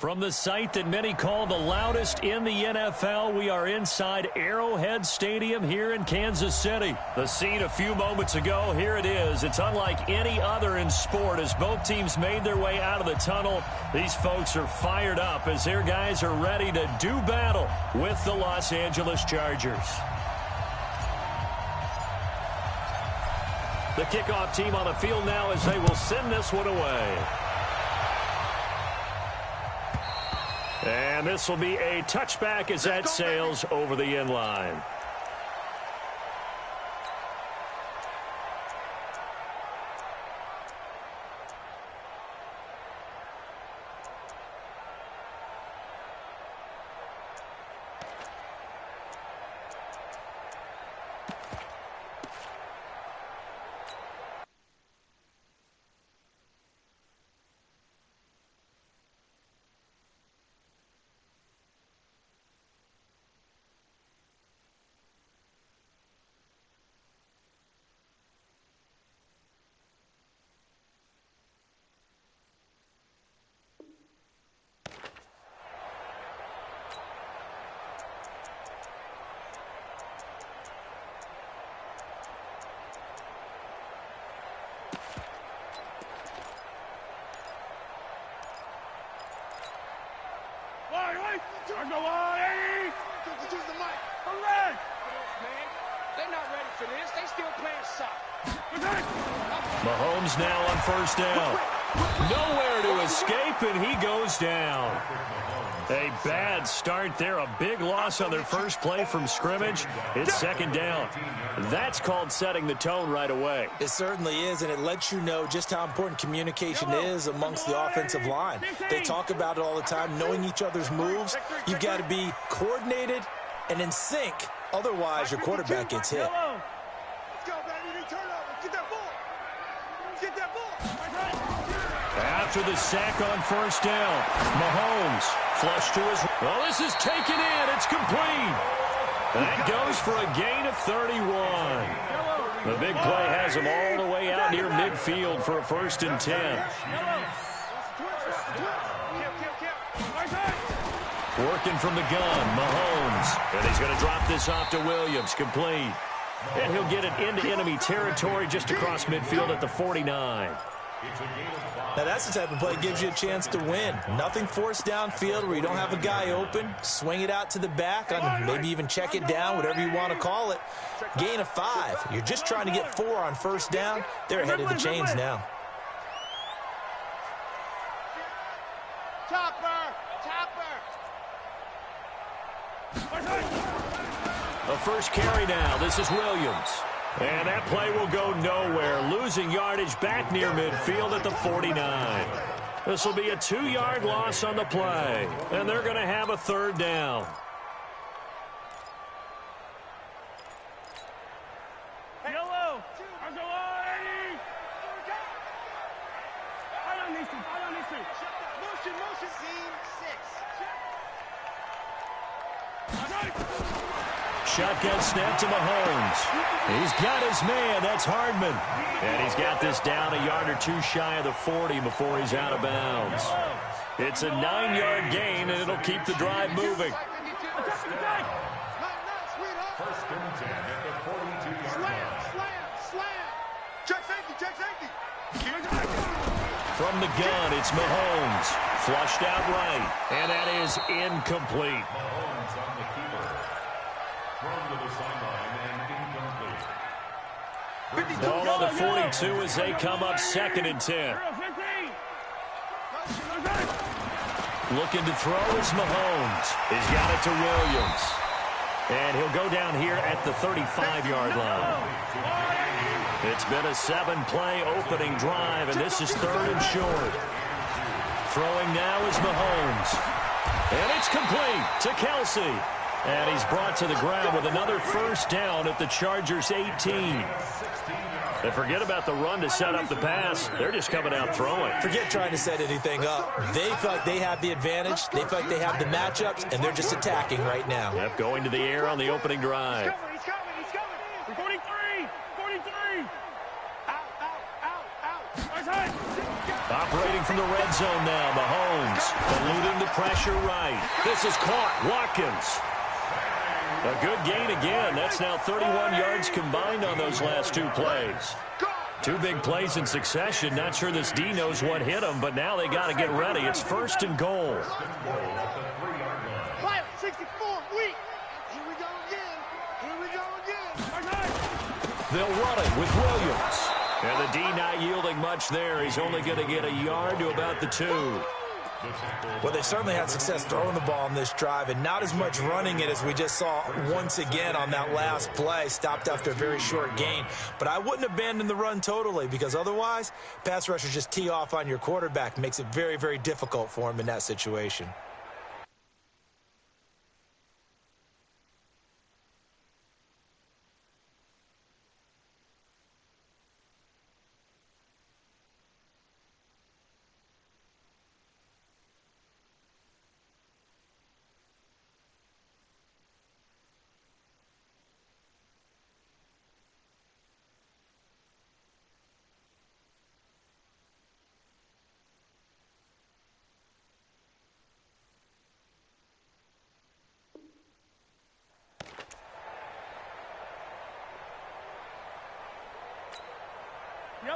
From the site that many call the loudest in the NFL, we are inside Arrowhead Stadium here in Kansas City. The scene a few moments ago, here it is. It's unlike any other in sport as both teams made their way out of the tunnel. These folks are fired up as their guys are ready to do battle with the Los Angeles Chargers. The kickoff team on the field now as they will send this one away. And this will be a touchback as that sails over the end line. Mahomes now on first down. Nowhere to escape, and he goes down. A bad start there. A big loss on their first play from scrimmage. It's second down. That's called setting the tone right away. It certainly is, and it lets you know just how important communication is amongst the offensive line. They talk about it all the time, knowing each other's moves. You've got to be coordinated and in sync. Otherwise, your quarterback gets hit. After the sack on first down, Mahomes flush to his... Well, this is taken in. It's complete. That goes for a gain of 31. The big play has him all the way out near midfield for a 1st and 10. Working from the gun, Mahomes. And he's going to drop this off to Williams, complete. And he'll get it into enemy territory just across midfield at the 49. Now that's the type of play that gives you a chance to win. Nothing forced downfield where you don't have a guy open. Swing it out to the back, maybe even check it down, whatever you want to call it. Gain of 5. You're just trying to get 4 on first down. They're ahead of the chains now. A first carry now. This is Williams. And that play will go nowhere. Losing yardage back near midfield at the 49. This will be a 2-yard loss on the play. And they're going to have a 3rd down. Yellow. Motion. Scene 6. Shotgun snap to Mahomes. He's got his man. That's Hardman. And he's got this down a yard or 2 shy of the 40 before he's out of bounds. It's a 9-yard gain, and it'll keep the drive moving. From the gun, it's Mahomes. Flushed out right, and that is incomplete. Ball on the 42 as they come up 2nd and 10. Looking to throw is Mahomes. He's got it to Williams. And he'll go down here at the 35-yard line. It's been a 7-play opening drive, and this is 3rd and short. Throwing now is Mahomes. And it's complete to Kelsey. And he's brought to the ground with another 1st down at the Chargers' 18. And forget about the run to set up the pass. They're just coming out throwing. Forget trying to set anything up. They feel like they have the advantage. They feel like they have the matchups, and they're just attacking right now. Yep, going to the air on the opening drive. He's coming. 43. Out. Operating from the red zone now, Mahomes. Eluding the pressure right. This is caught. Watkins. A good gain again. That's now 31 yards combined on those last 2 plays. 2 big plays in succession. Not sure this D knows what hit him, but now they got to get ready. It's 1st and goal. 64, Here we go again. They'll run it with Williams. And the D not yielding much there. He's only going to get a yard to about the 2. Well, they certainly had success throwing the ball on this drive, and not as much running it as we just saw once again on that last play. Stopped after a very short gain. But I wouldn't abandon the run totally, because otherwise, pass rushers just tee off on your quarterback. Makes it very, very difficult for him in that situation.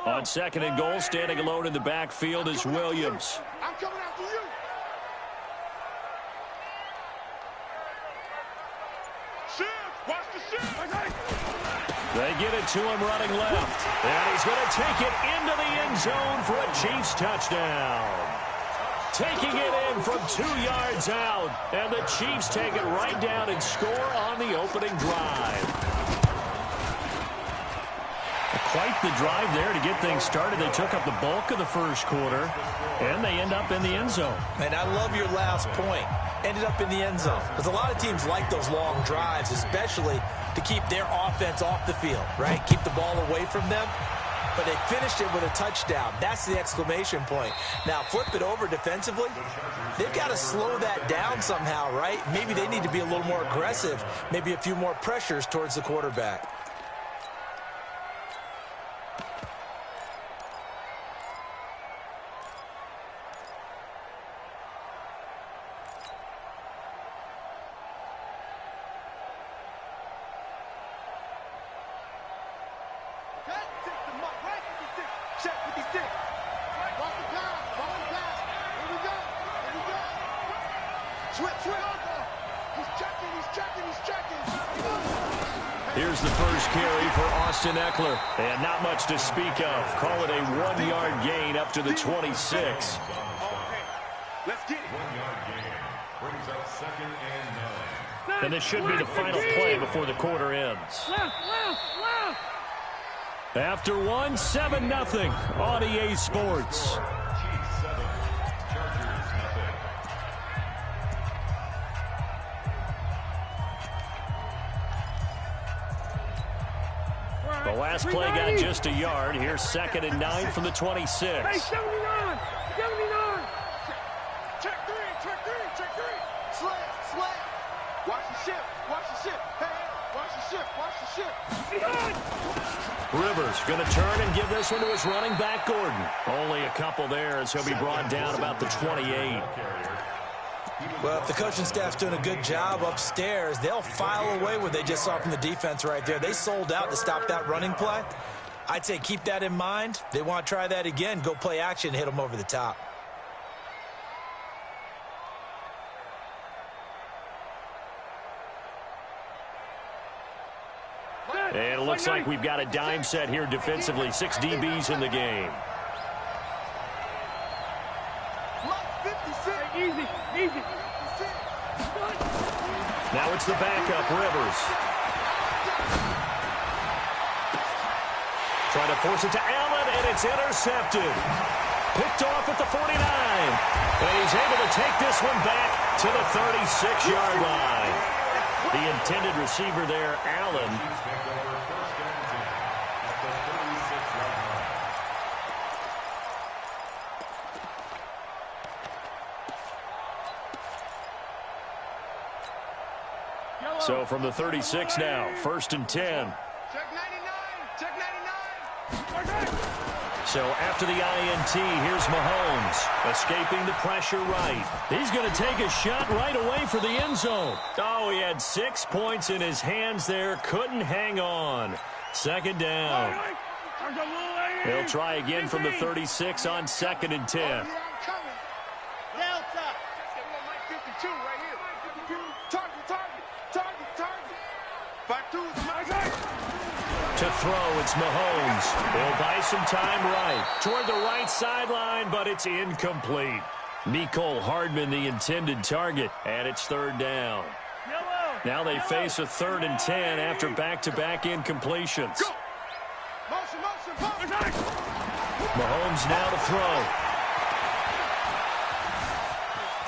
On 2nd and goal, standing alone in the backfield is Williams. I'm coming after you. Shift. Watch the shift. They get it to him running left. And he's going to take it into the end zone for a Chiefs touchdown. Taking it in from 2 yards out. And the Chiefs take it right down and score on the opening drive. Quite the drive there to get things started. They took up the bulk of the first quarter, and they end up in the end zone. And I love your last point. Ended up in the end zone. Because a lot of teams like those long drives, especially to keep their offense off the field, right? Keep the ball away from them. But they finished it with a touchdown. That's the exclamation point. Now, flip it over defensively. They've got to slow that down somehow, right? Maybe they need to be a little more aggressive. Maybe a few more pressures towards the quarterback. Here's the first carry for Austin Eckler. And not much to speak of. Call it a 1-yard gain up to the 26. Let's get it. 1-yard gain. Brings up 2nd and 9. And this should be the final play before the quarter ends. After 1, 7-0 on EA Sports. Chiefs 7, Chargers 0. The last play got just a yard. Here's 2nd and 9 from the 26. Hey, 79! 79! Check three! Slant! Watch the shift! Hey, watch the shift! Rivers going to turn and give this one to his running back, Gordon. Only a couple there as he'll be brought down about the 28. Well, if the coaching staff's doing a good job upstairs, they'll file away what they just saw from the defense right there. They sold out to stop that running play. I'd say keep that in mind. They want to try that again. Go play action, hit them over the top. And it looks like we've got a dime set here defensively. 6 DBs in the game. Easy. Now it's the backup, Rivers. Trying to force it to Allen, and it's intercepted. Picked off at the 49. And he's able to take this one back to the 36-yard line. The intended receiver there, Allen. So from the 36 now, 1st and 10. Check 99! So after the INT, here's Mahomes, escaping the pressure right. He's going to take a shot right away for the end zone. Oh, he had 6 points in his hands there, couldn't hang on. 2nd down. He'll try again from the 36 on 2nd and 10. To throw. It's Mahomes. He'll buy some time right. Toward the right sideline, but it's incomplete. Mecole Hardman, the intended target, and it's third down. Now they face a 3rd and 10 after back-to-back incompletions. Mahomes now to throw.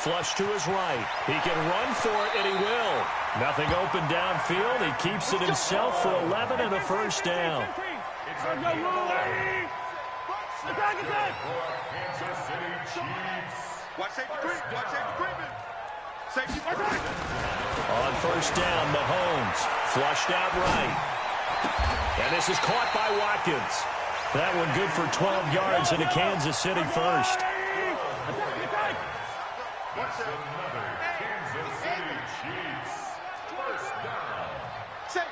Flush to his right. He can run for it, and he will. Nothing open downfield. He keeps it himself for 11 and a first down. On first down, Mahomes flushed out right. And this is caught by Watkins. That one good for 12 yards into Kansas City first. Another Kansas City Chiefs. First down.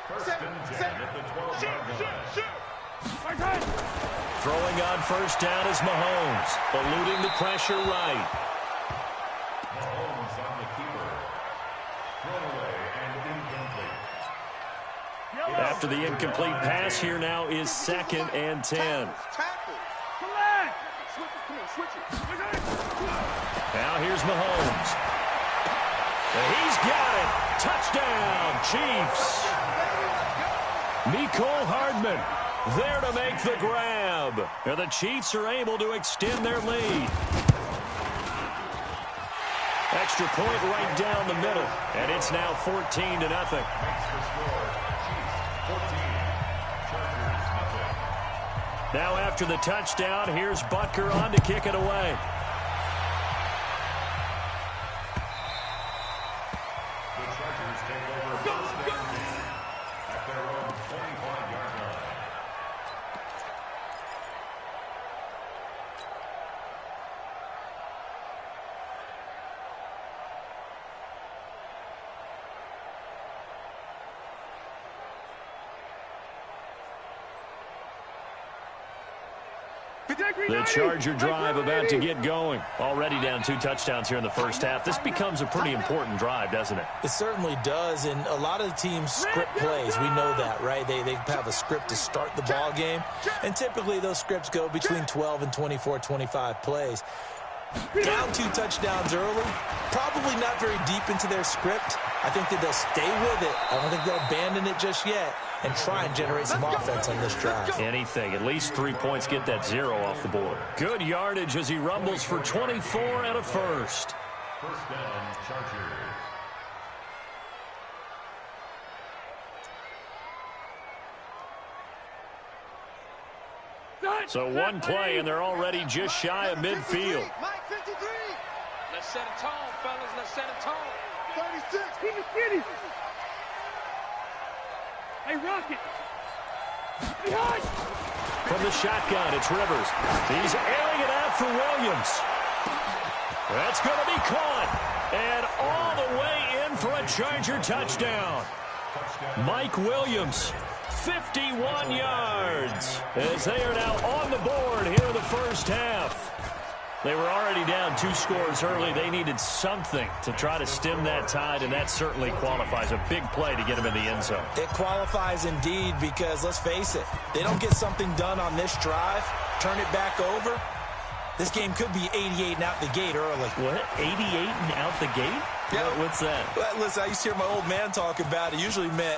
First and 10 at the 12-yard line. Throwing on first down is Mahomes, eluding the pressure right. Mahomes on the keeper. Thrown away and incomplete. After the incomplete pass, here now is 2nd and 10. Now here's Mahomes. And he's got it. Touchdown, Chiefs. Mecole Hardman there to make the grab. And the Chiefs are able to extend their lead. Extra point right down the middle. And it's now 14-0. Now after the touchdown, here's Butker on to kick it away. The Chargers take over first and 10 at their own 25-yard line. The Charger drive about to get going. Already down 2 touchdowns here in the first half. This becomes a pretty important drive, doesn't it? It certainly does, and a lot of the teams script plays. We know that, right? They have a script to start the ball game, and typically those scripts go between 12 and 24, 25 plays. Down 2 touchdowns early, probably not very deep into their script. I think that they'll stay with it. I don't think they'll abandon it just yet and try and generate some offense on this drive. Anything. At least 3 points, get that 0 off the board. Good yardage as he rumbles for 24 and a first. First down, Chargers. So one play, and they're already just shy of midfield. Mike 53. Let's set a tone, fellas. Let's set a tone. 36. Keep it skinny. Hey, Rocket. Behind. From the shotgun, it's Rivers. He's airing it out for Williams. That's going to be caught. And all the way in for a Charger touchdown. Mike Williams, 51 yards, as they are now on the board here in the first half. They were already down 2 scores early. They needed something to try to stem that tide, and that certainly qualifies. A big play to get them in the end zone. It qualifies indeed because, let's face it, they don't get something done on this drive, turn it back over, this game could be 88 and out the gate early. What? 88 and out the gate? Yeah. What's that? Well, listen, I used to hear my old man talk about it. Usually meant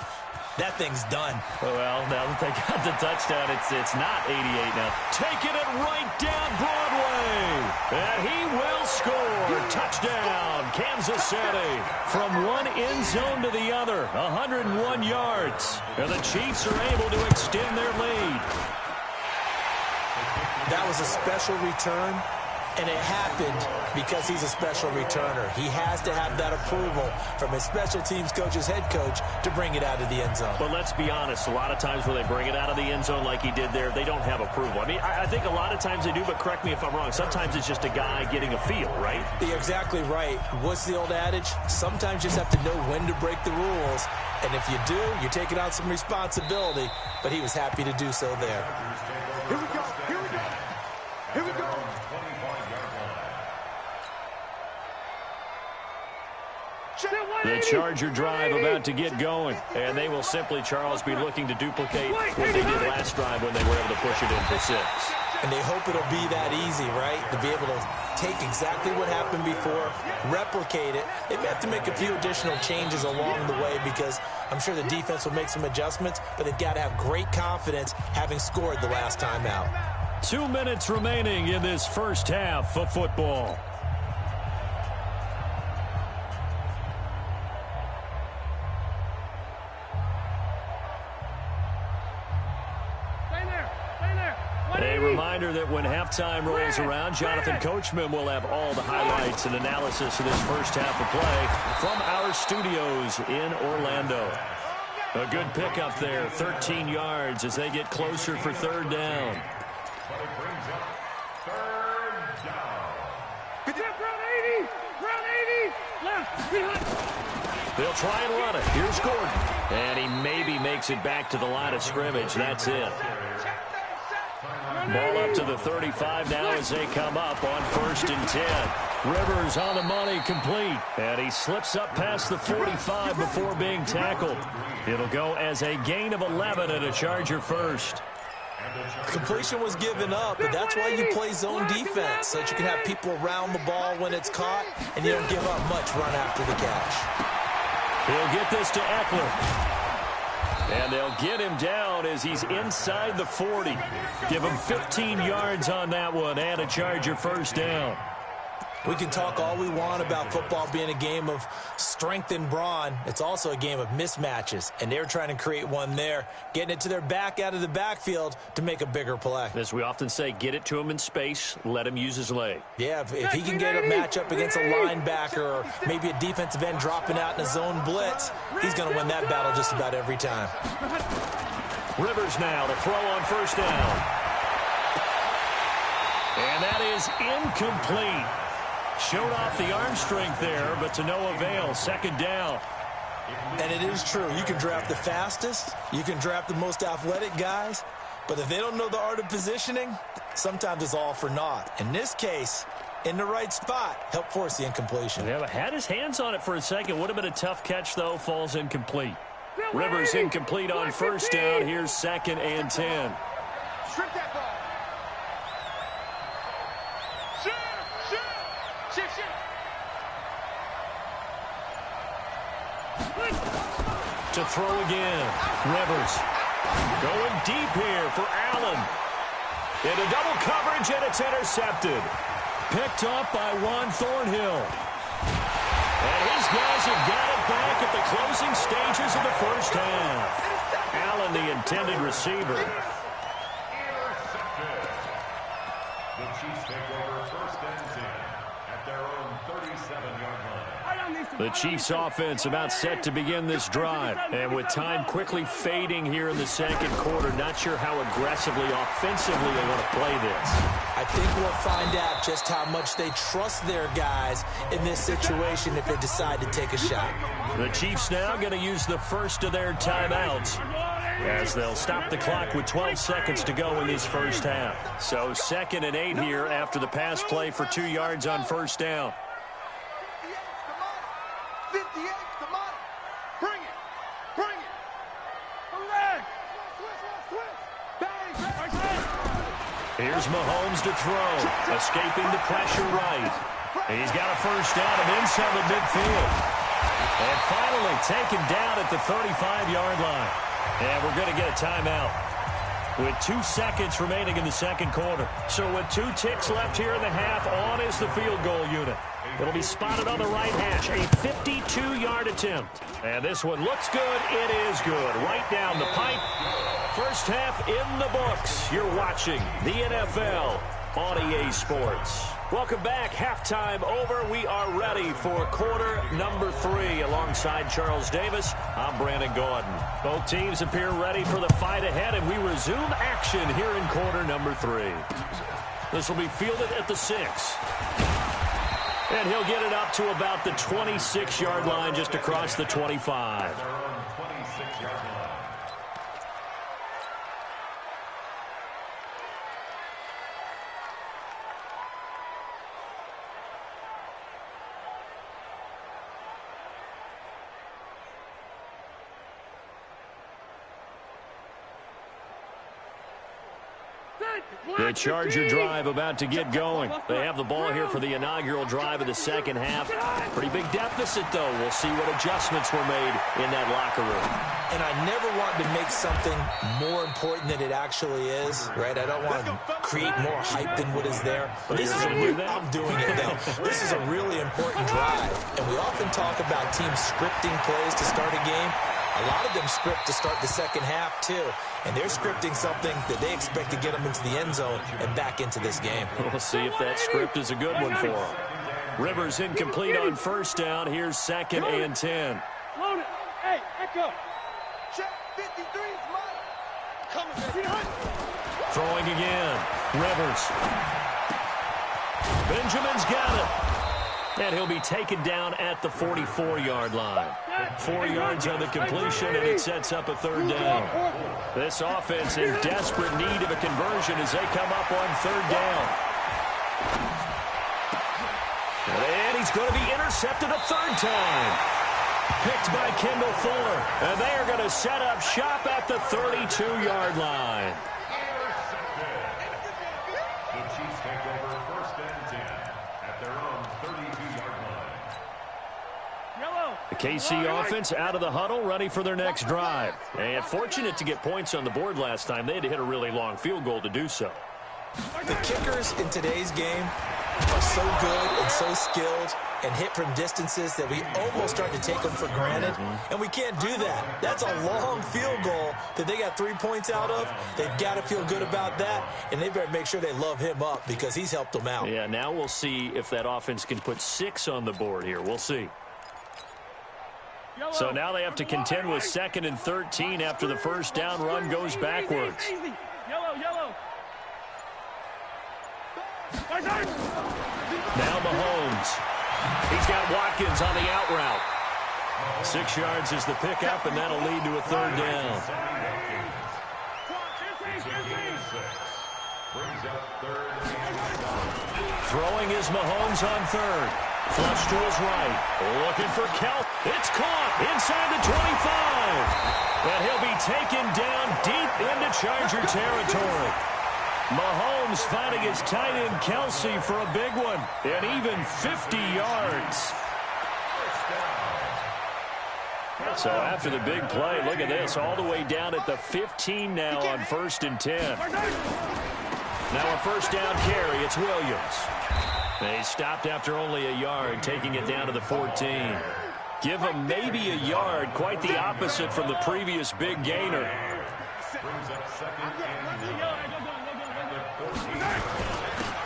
that thing's done. Well, now that they got the touchdown, it's not 88 now. Taking it right down Broadway. And he will score. Touchdown, Kansas City. From one end zone to the other, 101 yards. And the Chiefs are able to extend their lead. That was a special return, and it happened because he's a special returner. He has to have that approval from his special teams coach's head coach to bring it out of the end zone. But let's be honest, a lot of times when they bring it out of the end zone like he did there, they don't have approval. I mean, I think a lot of times they do, but correct me if I'm wrong. Sometimes it's just a guy getting a feel, right? You're exactly right. What's the old adage? Sometimes you just have to know when to break the rules. And if you do, you're taking on some responsibility. But he was happy to do so there. Here we go. Here we go. Here we go. The The Charger drive about to get going. And they will simply, Charles, be looking to duplicate what they did last drive when they were able to push it in for 6. And they hope it'll be that easy, right? To be able to take exactly what happened before, replicate it. They may have to make a few additional changes along the way because I'm sure the defense will make some adjustments, but they've got to have great confidence having scored the last time out. 2 minutes remaining in this first half of football. A reminder that when halftime rolls around, Jonathan Coachman will have all the highlights and analysis of this first half of play from our studios in Orlando. A good pickup there, 13 yards as they get closer for 3rd down. But it brings up 3rd down. Round 80, left, behind. They'll try and run it. Here's Gordon. And he maybe makes it back to the line of scrimmage. That's it. Ball up to the 35 now as they come up on 1st and 10. Rivers on the money, complete. And he slips up past the 45 before being tackled. It'll go as a gain of 11 and a Charger first. Completion was given up, but that's why you play zone defense, so that you can have people around the ball when it's caught, and you don't give up much run after the catch. He'll get this to Eckler. And they'll get him down as he's inside the 40. Give him 15 yards on that one and a Charger first down. We can talk all we want about football being a game of strength and brawn. It's also a game of mismatches, and they're trying to create one there, getting it to their back out of the backfield to make a bigger play. As we often say, get it to him in space, let him use his leg. Yeah, if he can get a matchup against a linebacker or maybe a defensive end dropping out in a zone blitz, he's going to win that battle just about every time. Rivers now to throw on 1st down. And that is incomplete. Showed off the arm strength there, but to no avail. 2nd down. And it is true. You can draft the fastest. You can draft the most athletic guys. But if they don't know the art of positioning, sometimes it's all for naught. In this case, in the right spot, help force the incompletion. Yeah, had his hands on it for a second. Would have been a tough catch, though. Falls incomplete. Rivers incomplete on 1st down. Here's 2nd and 10. Strip that ball. To throw again. Rivers going deep here for Allen. Into double coverage, and it's intercepted. Picked up by Juan Thornhill. And his guys have got it back at the closing stages of the first half. Allen, the intended receiver. Intercepted. The Chiefs take over 1st and 10 at their own 37-yard line. The Chiefs offense about set to begin this drive. And with time quickly fading here in the 2nd quarter, not sure how aggressively, offensively they want to play this. I think we'll find out just how much they trust their guys in this situation if they decide to take a shot. The Chiefs now going to use the first of their timeouts as they'll stop the clock with 12 seconds to go in this first half. So 2nd and 8 here after the pass play for 2 yards on 1st down. 58, the money. Bring it. Bring it. Hooray. Twist. Bang. Here's Mahomes to throw. Escaping the pressure right. He's got a first down and inside the midfield. And finally taken down at the 35-yard line. And we're going to get a timeout with 2 seconds remaining in the 2nd quarter. So with 2 ticks left here in the half, on is the field goal unit. It'll be spotted on the right hash, a 52-yard attempt. And this one looks good. It is good. Right down the pipe. First half in the books. You're watching the NFL on EA Sports. Welcome back. Halftime over. We are ready for quarter number 3. Alongside Charles Davis, I'm Brandon Gordon. Both teams appear ready for the fight ahead, and we resume action here in quarter number 3. This will be fielded at the 6. And he'll get it up to about the 26-yard line, just across the 25. Their own 26-yard line. The Charger drive about to get going. They have the ball here for the inaugural drive of the second half. Pretty big deficit, though. We'll see what adjustments were made in that locker room. And I never want to make something more important than it actually is, right? I don't want to create more hype than what is there. But this is I'm doing it now. This is a really important drive. And we often talk about teams scripting plays to start a game. A lot of them script to start the second half, too. And they're scripting something that they expect to get them into the end zone and back into this game. We'll see if that script is a good one for them. Rivers incomplete on first down. Here's 2nd and 10. Load it. Hey, echo. Check 53 is mine. Coming. Throwing again. Rivers. Benjamin's got it. And he'll be taken down at the 44-yard line. 4 yards on the completion, and it sets up a 3rd down. This offense in desperate need of a conversion as they come up on 3rd down. And he's going to be intercepted a 3rd time. Picked by Kendall Fuller. And they are going to set up shop at the 32-yard line. The Chiefs take over 1st and 10 at their own 32-yard line. The KC offense out of the huddle, ready for their next drive. And fortunate to get points on the board last time. They had to hit a really long field goal to do so. The kickers in today's game are so good and so skilled and hit from distances that we almost start to take them for granted. And we can't do that. That's a long field goal that they got 3 points out of. They've got to feel good about that, and they better make sure they love him up because he's helped them out. Yeah, now we'll see if that offense can put 6 on the board here. We'll see. So now they have to contend with 2nd and 13 after the first down run goes backwards. Yellow. Now Mahomes. He's got Watkins on the out route. 6 yards is the pickup, and that'll lead to a 3rd down. Throwing is Mahomes on 3rd. Flush to his right. Looking for Kelp. It's caught inside the 25. And he'll be taken down deep into Charger territory. Mahomes finding his tight end Kelsey for a big one. And even 50 yards. So after the big play, look at this. All the way down at the 15 now on 1st and 10. Now a first down carry. It's Williams. They stopped after only a yard, taking it down to the 14. Give him maybe a yard, quite the opposite from the previous big gainer.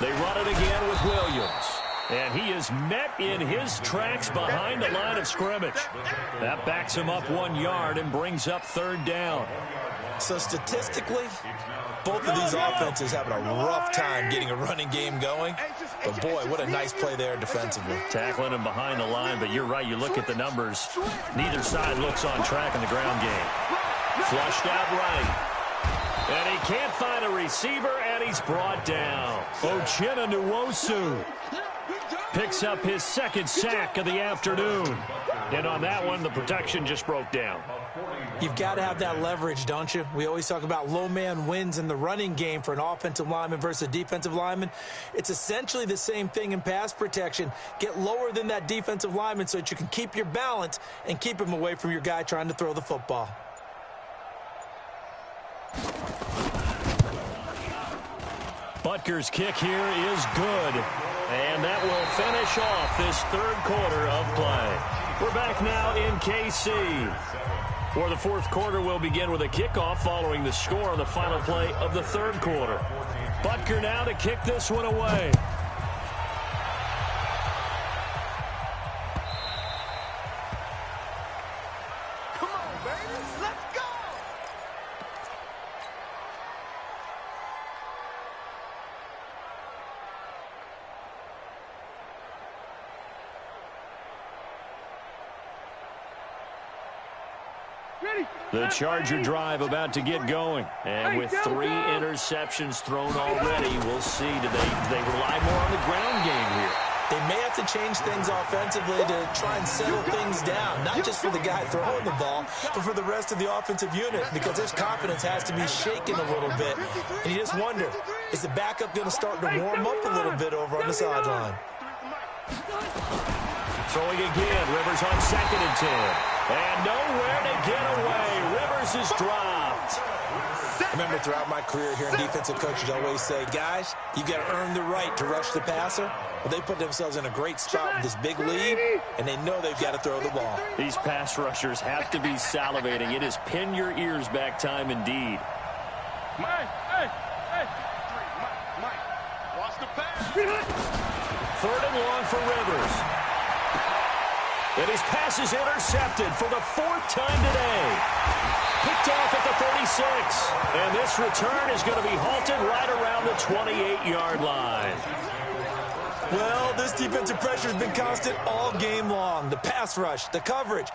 They run it again with Williams. And he is met in his tracks behind the line of scrimmage. That backs him up 1 yard and brings up 3rd down. So statistically, both of these offenses having a rough time getting a running game going. But, boy, what a nice play there defensively. Tackling him behind the line, but you're right. You look at the numbers. Neither side looks on track in the ground game. Flushed out right. And he can't find a receiver, and he's brought down. Uchenna Nwosu picks up his 2nd sack of the afternoon. And on that one, the protection just broke down. You've got to have that leverage, don't you? We always talk about low man wins in the running game for an offensive lineman versus a defensive lineman. It's essentially the same thing in pass protection. Get lower than that defensive lineman so that you can keep your balance and keep him away from your guy trying to throw the football. Butker's kick here is good. And that will finish off this 3rd quarter of play. We're back now in KC. For the 4th quarter, we'll begin with a kickoff following the score on the final play of the 3rd quarter. Butker now to kick this one away. Come on, baby. Let's go. The Charger drive about to get going. And with 3 interceptions thrown already, we'll see. Do they rely more on the ground game here? They may have to change things offensively to try and settle things down, not just for the guy throwing the ball, but for the rest of the offensive unit, because his confidence has to be shaken a little bit. And you just wonder, is the backup going to start to warm up a little bit over on the sideline? Throwing again, Rivers on 2nd and 10. And nowhere to get away. Rivers is dropped. Remember, throughout my career here in defensive coaches, I always say, guys, you've got to earn the right to rush the passer. Well, they put themselves in a great spot with this big lead, and they know they've got to throw the ball. These pass rushers have to be salivating. It is pin your ears back time indeed. Mike, watch the pass. 3rd and long for Rivers. And his pass is intercepted for the 4th time today. Picked off at the 36. And this return is going to be halted right around the 28-yard line. Well, this defensive pressure has been constant all game long. The pass rush, the coverage.